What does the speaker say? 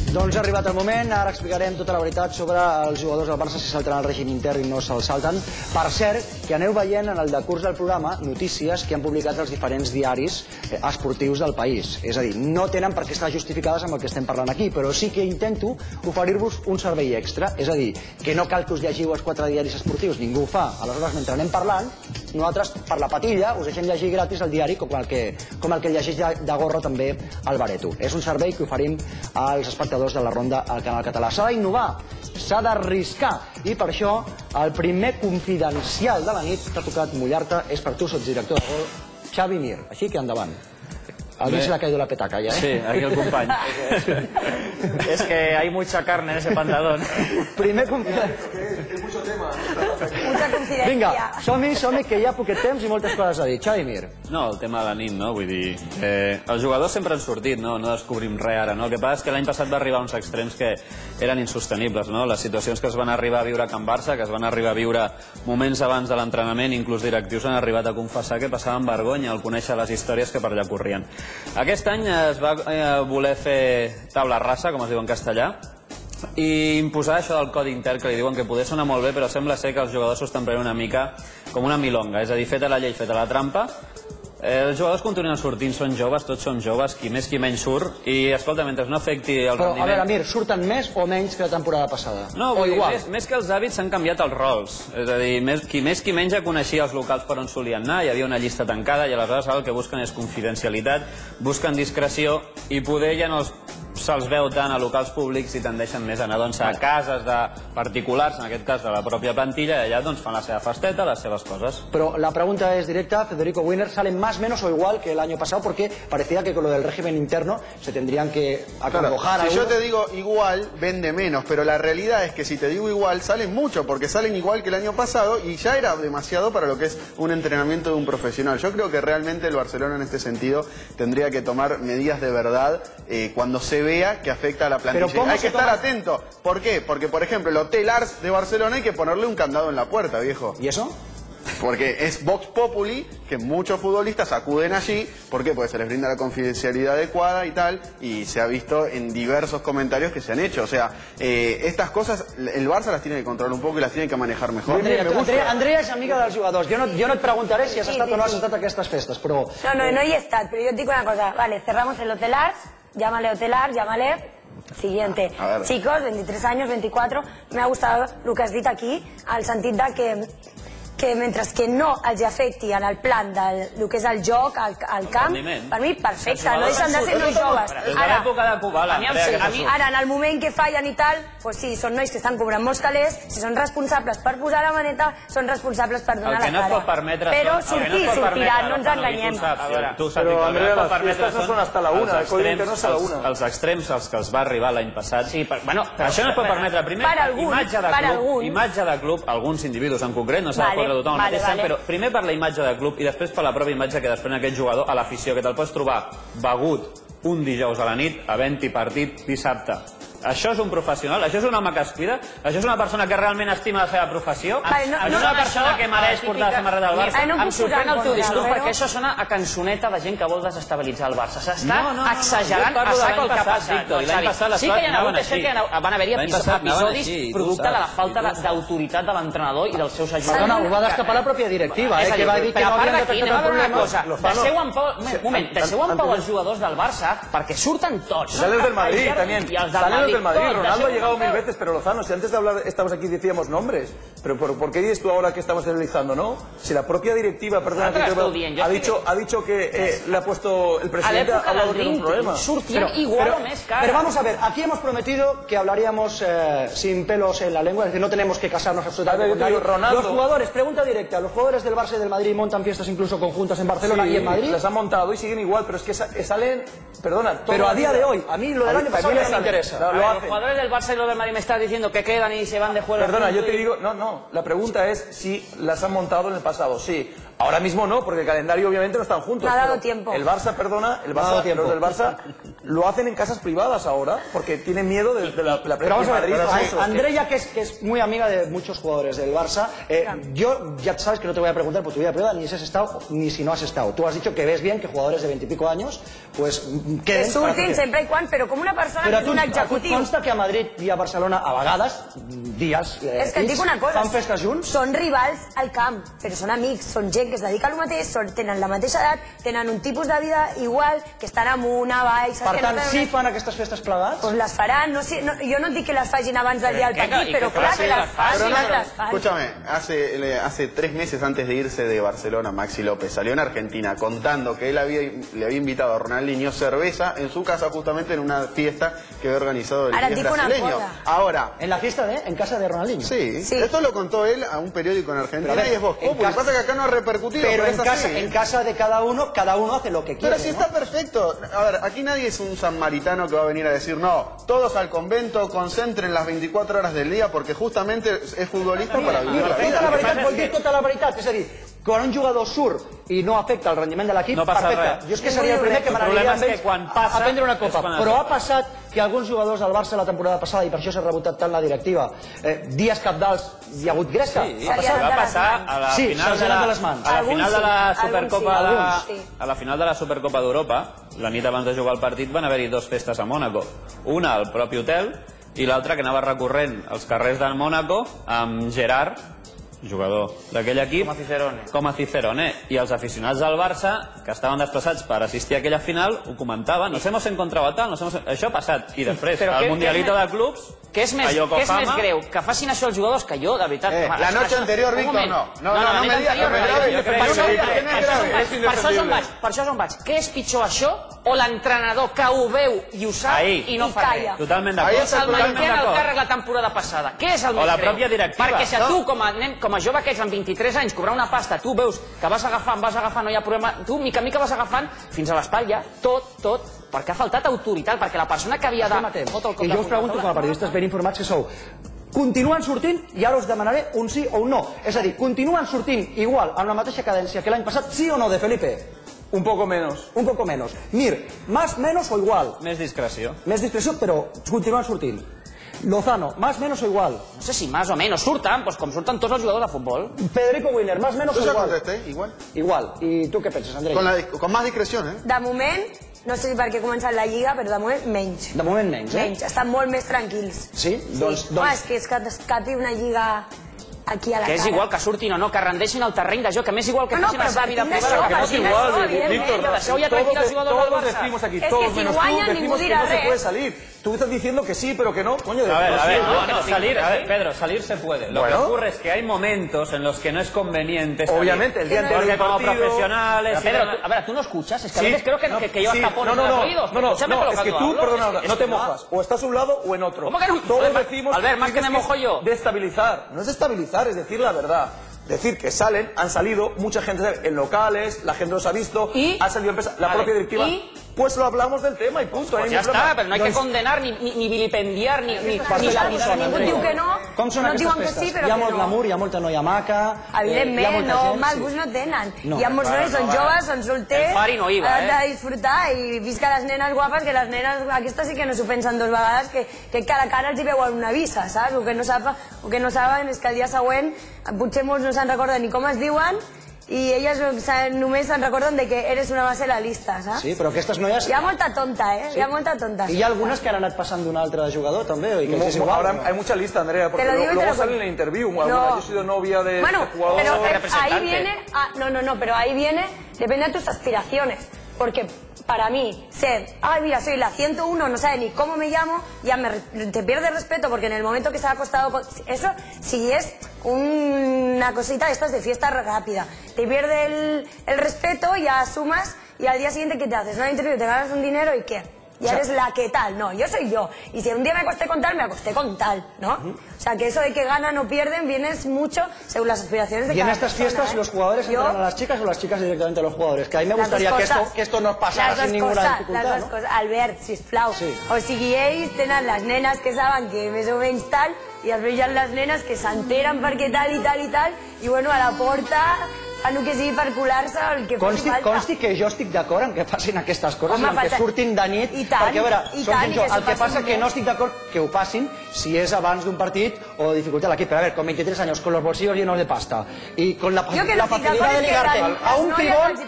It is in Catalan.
Doncs ha arribat el moment, ara explicarem tota la veritat sobre els jugadors del Barça, si salten el règim intern i no se'l salten. Per cert, que aneu veient en el decurs del programa notícies que han publicat els diferents diaris esportius del país. És a dir, no tenen per què estar justificades amb el que estem parlant aquí, però sí que intento oferir-vos un servei extra. És a dir, que no cal que us llegiu els 4 diaris esportius, ningú ho fa. Aleshores, mentre anem parlant, nosaltres, per la patilla, us deixem llegir gratis el diari, com el que llegeix de gorro també el Bareto. És un servei que oferim als espectadors de la Ronda al canal català. S'ha d'innovar, s'ha d'arriscar, i per això el primer confidencial de la nit que ha tocat mullar-te és per tu, sotsdirector de Gol, Xavi Mir. Així que endavant. A alguien se le ha caído la petaca ya, ¿eh? Sí, aquí el compañero. Es que hay mucha carne en ese pantalón. Primer confidencial. Es mucho tema. Mucha confidencia. Vinga, som-hi, que hi ha poquet temps i moltes coses a dir. Xavi Mir. No, el tema de la nit, no? Vull dir, els jugadors sempre han sortit, no descobrim res ara, no? El que passa és que l'any passat va arribar a uns extrems que eren insostenibles, no? Les situacions que es van arribar a viure a Can Barça, que es van arribar a viure moments abans de l'entrenament, inclús directius han arribat a confessar que passaven vergonya al conèixer les històries que per allà corrien. Aquest any es va voler fer taula rasa, com es diu en castellà, i imposar això del codi intern que li diuen que poder sonar molt bé, però sembla ser que els jugadors s'ho estan prenent una mica com una milonga, és a dir, feta la llei, feta la trampa. Els jugadors continuen sortint, són joves, tots són joves, qui més qui menys surt, i escolta, mentre no afecti el rendiment... Però, a veure, Mir, surten més o menys que la temporada passada? No, vull dir, més que els hàbits s'han canviat els rols, és a dir, qui més qui menys ja coneixia els locals per on solien anar, hi havia una llista tancada i aleshores el que busquen és confidencialitat, busquen discreció i poder ja no se'ls veu tant a locals públics i tendeixen més a anar a cases de particulars, en aquest cas de la pròpia plantilla, i allà fan la seva festeta, les seves coses. Pero la pregunta es directa, Federico Wiener, ¿salen más o menos o igual que el año pasado? Porque parecía que con lo del régimen interno se tendrían que acongojar. Si yo te digo igual, vende menos, pero la realidad es que si te digo igual, salen mucho, porque salen igual que el año pasado y ya era demasiado para lo que es un entrenamiento de un profesional. Yo creo que realmente el Barcelona en este sentido tendría que tomar medidas de verdad cuando se vea que afecta a la plantilla. Hay que estar atento. ¿Por qué? Porque, por ejemplo, el Hotel Ars de Barcelona hay que ponerle un candado en la puerta, viejo. ¿Y eso? Porque es Vox Populi, que muchos futbolistas acuden allí. ¿Por qué? Porque se les brinda la confidencialidad adecuada y tal, y se ha visto en diversos comentarios que se han hecho. O sea, estas cosas el Barça las tiene que controlar un poco y las tiene que manejar mejor. Andrea és amiga dels jugadors. Jo no et preguntaré si has estat o no has estat a aquestes festes, però... No he estat, pero yo te digo una cosa. Vale, cerramos el Hotel Ars, llámale Hotel Ars, llámale... Siguiente. Chicos, 23 años, 24, me ha gustado lo que has dit aquí, al sentit de que mentre que no els afecti en el plan del que és el joc, el camp, per mi perfecte, no deixen de ser nois joves. Ara, en el moment que fallen i tal, doncs sí, són nois que estan cobrant molts calés, si són responsables per posar la maneta, són responsables per donar la cara. Però sortir, sortiran, no ens enganyem. Però, Andrea, les fiestas no són hasta la una, el codi intern no és a la una. Els extrems als que els va arribar l'any passat, això no es pot permetre. Primer, imatge de club, alguns individus en concret, no s'ha de tothom al mateix temps, però primer per la imatge de club i després per la pròpia imatge que desprèn aquest jugador a l'afició, que te'l pots trobar begut un dijous a la nit, havent-hi partit dissabte. Això és un professional? Això és un home que es cuida? Això és una persona que realment estima la seva professió? Això és una persona que mereix portar la samarreta del Barça? Em sorprèn el teu discurs perquè això sona a cançoneta de gent que vol desestabilitzar el Barça. S'està exagerant a sac el que ha passat. Sí que hi ha hagut, és que van haver-hi episodis producte de la falta d'autoritat de l'entrenador i dels seus ajudants. Perdona, ho va destapar la pròpia directiva, que va dir que no havien detectat el problema. Deixeu en pau els jugadors del Barça perquè surten tots. Salen del Madrid, también. Salen del Madrid. Ronaldo ha llegado 1000 veces, pero Lozano, si antes de hablar estamos aquí decíamos nombres, pero ¿por qué dices tú ahora que estamos analizando, no? Si la propia directiva, perdona, ha dicho que le ha puesto el presidente, ha hablado de un problema. Pero vamos a ver, aquí hemos prometido que hablaríamos sin pelos en la lengua, es decir, no tenemos que casarnos absolutamente con nadie. Los jugadores, pregunta directa, los jugadores del Barça y del Madrid montan fiestas incluso conjuntas en Barcelona y en Madrid. Las han montado y siguen igual, pero es que salen, perdona, pero a día de hoy, a mí lo del año pasado no me interesa. Los jugadores del Barça y los del Madrid me estás diciendo que quedan y se van de juego. Perdona, yo te digo, no, la pregunta es si las han montado en el pasado, sí. Ahora mismo no, porque el calendario obviamente no están juntos. No ha dado tiempo. El Barça, perdona, los del Barça lo hacen en casas privadas ahora, porque tienen miedo de la prensa de Madrid. Andrea, que es muy amiga de muchos jugadores del Barça, yo ya sabes que no te voy a preguntar por tu vida privada, ni si has estado ni si no has estado. Tú has dicho que ves bien que jugadores de 20 y pico años, pues que surtin sempre i quan, però com una persona que és un executiu. Però consta que a Madrid i a Barcelona, a vegades, dies, és que et dic una cosa, fan festes junts? Són rivals al camp, però són amics, són gent que es dedica al mateix, tenen la mateixa edat, tenen un tipus de vida igual, que estan amunt, avall... Per tant, sí fan aquestes festes plegats? Doncs les faran, jo no dic que les facin abans del dia del partit, però clar que les facin. Escúchame, hace 3 meses antes de irse de Barcelona, Maxi López salió en Argentina contando que él le había invitado a Ronaldinho cerveza en su casa, justamente en una fiesta que había organizado el brasileño. Ahora, ¿en la fiesta en casa de Ronaldinho? Sí, esto lo contó él a un periódico en Argentina y es Voz Populi. Lo que pasa es que acá no ha repercutido. Pero en casa de cada uno hace lo que quiere. Pero si está perfecto. A ver, aquí nadie es un samaritano que va a venir a decir, no, todos al convento, concentren las 24 horas del día, porque justamente es futbolista para vivir la vida. Vol dir tota la veritat, és a dir, quan un jugador surt i no afecta el rendiment de l'equip, perfecte. Jo és que seria el primer que m'agradaria amb ells a prendre una copa. Però ha passat que alguns jugadors del Barça la temporada passada, i per això s'ha rebotat tant la directiva, dies cabdals hi ha hagut gresca. Va passar a la final de la Supercopa a la final de la Supercopa d'Europa, la nit abans de jugar el partit van haver-hi 2 festes a Mònaco. Una al propi hotel i l'altra que anava recorrent els carrers de Mònaco amb Gerard, jugador d'aquell equip, com a Cicerone. I els aficionats del Barça, que estaven desplaçats per assistir a aquella final, ho comentaven. Nos hemos encontrado tal, això ha passat. I després, el Mundialito de Clubs, què és més greu? Que facin això els jugadors, que jo, de veritat... La noche anterior, Víctor, no. No me digas, no me grave. Per això és on vaig. Què és pitjor, això o l'entrenador que ho veu i ho sap i no fa res? Totalment d'acord. És el manté en el càrrec la temporada passada. Què és el més greu? O la pròpia directiva. Perquè si a tu, com a jove que ets amb 23 anys, cobrar una pasta, tu veus que vas agafant, no hi ha problema, tu mica mica vas agafant fins a l'espatlla, tot, perquè ha faltat autoritat, perquè la persona que havia de... I jo us pregunto, com a periodistes ben informats que sou, continuen sortint, i ara us demanaré un sí o un no. És a dir, continuen sortint igual, amb la mateixa cadència que l'any passat, sí o no, de Felipe? Un poco menos. Un poco menos. Mir, más, menos o igual? Més discreció. Més discreció, però continuen sortint. Lozano, ¿más, menos o igual? No sé si más o menos. Surten, pues com surten tots els jugadors de futbol. Federico Willer, ¿más, menos o igual? Yo ya contesté, igual. Igual. ¿Y tú qué piensas, Andrei? Con más discreción, ¿eh? De moment, no sé si perquè ha començat la Lliga, però de moment menys. De moment menys, eh? Menys, estan molt més tranquils. Sí? Doncs... És que escapi una Lliga... aquí a la cara. Que és igual que surtin o no, que rendeixin el terreny de joc, que m'és igual que facin la seva vida privada. Que no és igual, Víctor. Deixeu ja tranquil els jugadors del Barça. Todos decimos aquí, todos menos tú, decimos que no se puede salir. Tú estás diciendo que sí, pero que no. Coño, a ver, salir, Pedro, salir se puede. Lo que ocurre es que hay momentos en los que no es conveniente salir. Obviamente, el día anterior porque como profesionales... Pedro, a ver, tú no escuchas, es que a veces creo que llevas tapones en los oídos. No, es que tú, perdona, no te mojas. O estás a un lado o en otro. ¿Cómo que no? Todos decimos... Albert, más que me mojo yo. Destabilizar. No es destabilizar, es decir la verdad. Decir que han salido, mucha gente en locales, la gente los ha visto, ha salido la propia directiva. Pues lo hablamos del tema y punto. Pues ya está, pero no hay que condenar, ni vilipendiar, ni la ningú diu que no, no diuen que sí, però que no. Hi ha molt glamour, hi ha molta noia maca... Evidentment, no, mal gust no tenen. Hi ha molts nois, són joves, són solters, han de disfrutar i visca les nenes guapes, que les nenes aquestes sí que no s'ho pensen 2 vegades, que cada cara els hi veuen una visa, saps? El que no saben és que el dia següent potser molts no se'n recorden ni com es diuen i elles només se'n recorden de que eres una base a la lista, saps? Sí, però aquestes noies... Hi ha molta tonta, Hi ha molta tonta. I hi ha algunes que han anat passant d'un altre jugador, també, i que és igual. Ahora hay mucha lista, Andrea, porque luego sale en la interview. Yo he sido novia de jugador... Pero ahí viene... No, pero ahí viene... Depende de tus aspiraciones. Porque para mí, ser, mira, soy la 101, no sabe ni cómo me llamo, ya te pierde respeto, porque en el momento que se ha acostado... Eso, si es una cosita de estas de fiesta rápida, te pierde el respeto, ya asumas, y al día siguiente, ¿qué te haces? Una interview, te ganas un dinero y ¿qué? Ya eres la que tal, no, yo soy yo. Y si un día me acosté con tal, me acosté con tal, ¿no? O sea, que eso de que ganan o pierden viene mucho según las aspiraciones de cada persona. ¿Y en estas fiestas los jugadores entran a las chicas o las chicas directamente a los jugadores? Que a mí me gustaría que esto no pasara sin ninguna dificultad, ¿no? Las dos cosas. Albert, sisplau. O sigui, ells tenen les nenes que saben que més o menys tal, i després hi ha les nenes que s'enteren perquè tal i tal i tal, i bueno, a la porta fan el que sigui per colar-se el que faci falta. Consti que jo estic d'acord en que facin aquestes coses, en que surtin de nit, perquè a veure, el que passa que no estic d'acord que ho passin si és abans d'un partit o dificultar l'equip. Però a veure, con 23 años, con los bolsillos llenos de pasta y con la facilidad de ligarte a un pibón